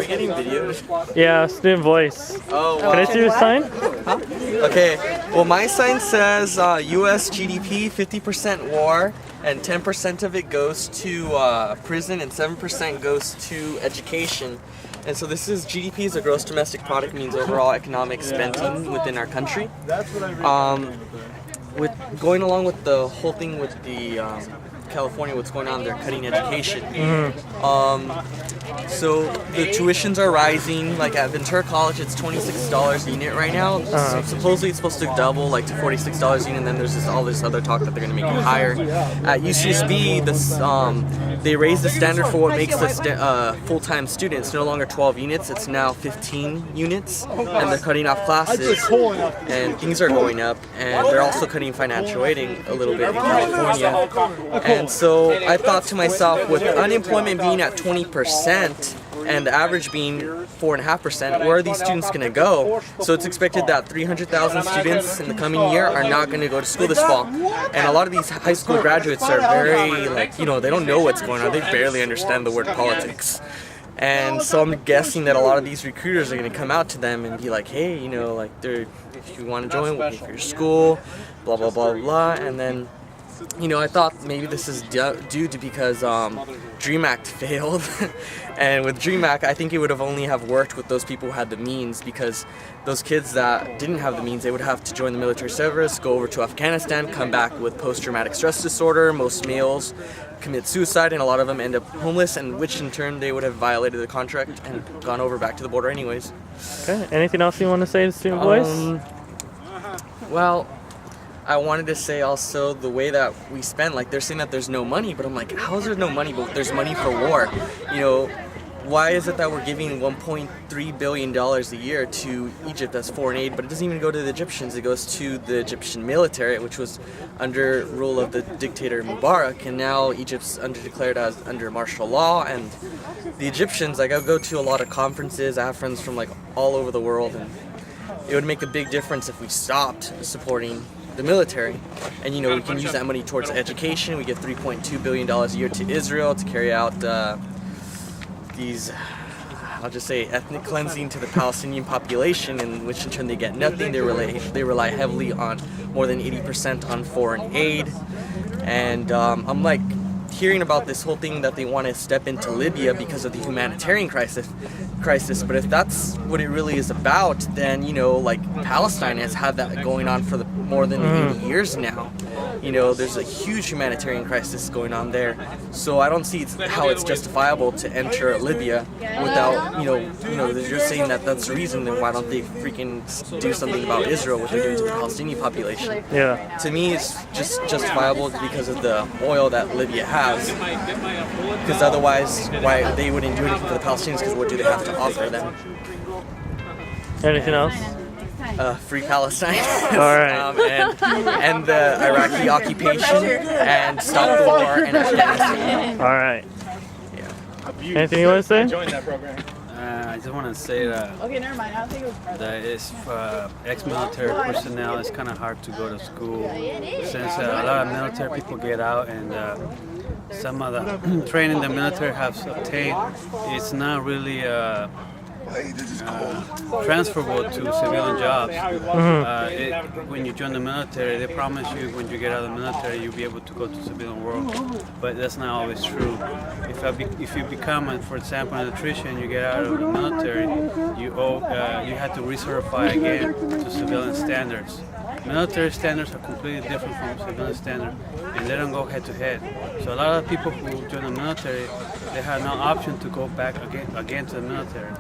getting video? Yeah, student voice. Oh, wow. Can I see your sign? Huh? Okay, well my sign says US GDP 50% war, and 10% of it goes to prison and 7% goes to education. And so this is GDP is a gross domestic product, means overall economic spending within our country. With going along with the whole thing with the California, what's going on, they're cutting education. So the tuitions are rising. Like at Ventura College, it's $26 a unit right now. So supposedly it's supposed to double, like to $46 a unit. And then there's all this other talk that they're going to make it higher. At UCSB, they raised the standard for what makes a full-time student. It's no longer 12 units; it's now 15 units, and they're cutting off classes, and things are going up. And they're also cutting financial aiding a little bit in California. And so I thought to myself, with unemployment being at 20% and the average being 4.5%, where are these students going to go? So it's expected that 300,000 students in the coming year are not going to go to school this fall. And a lot of these high school graduates are very, they don't know what's going on. They barely understand the word politics. And so I'm guessing that a lot of these recruiters are going to come out to them and be like, hey, if you want to join, we'll pay for your school, blah, blah, blah, blah. And then I thought maybe this is due to because DREAM Act failed. And with DREAM Act, I think it would have only have worked with those people who had the means, because those kids that didn't have the means, they would have to join the military service, go over to Afghanistan, come back with post-traumatic stress disorder. Most males commit suicide, and a lot of them end up homeless, and which in turn they would have violated the contract and gone over back to the border anyways. Okay. Anything else you want to say to Student Voice? Well, I wanted to say also the way that we spend, they're saying that there's no money, but I'm like, how is there no money, but there's money for war? Why is it that we're giving $1.3 billion a year to Egypt as foreign aid, but it doesn't even go to the Egyptians, it goes to the Egyptian military, which was under rule of the dictator Mubarak, and now Egypt's declared as under martial law, and the Egyptians, I go to a lot of conferences, I have friends from all over the world, and it would make a big difference if we stopped supporting the military. And we can use that money towards education. We give $3.2 billion a year to Israel to carry out these, I'll just say, ethnic cleansing to the Palestinian population, in which in turn they get nothing. They rely heavily on more than 80% on foreign aid. And I'm hearing about this whole thing that they want to step into Libya because of the humanitarian crisis. But if that's what it really is about, then Palestine has had that going on for more than 80 years now. There's a huge humanitarian crisis going on there. So I don't see how it's justifiable to enter Libya without, you're saying that that's the reason, then why don't they freaking do something about Israel, what they're doing to the Palestinian population? Yeah. To me, it's just justifiable because of the oil that Libya has. Because otherwise, why they wouldn't do anything for the Palestinians, because what do they have to offer them? Anything else? Free Palestine. All right. and the Iraqi occupation, and stop the war in Afghanistan. All right. Yeah. Anything you want to say? I just want to say that it's ex-military personnel, it's kind of hard to go to school since a lot of military people get out, and some of the training the military has obtained, it's not really transferable to civilian jobs. When you join the military, they promise you when you get out of the military you'll be able to go to civilian world, but that's not always true. If you become, for example, an electrician, you get out of the military, you have to recertify again to civilian standards. Military standards are completely different from civilian standards, and they don't go head to head. So a lot of people who join the military, they have no option to go back again to the military.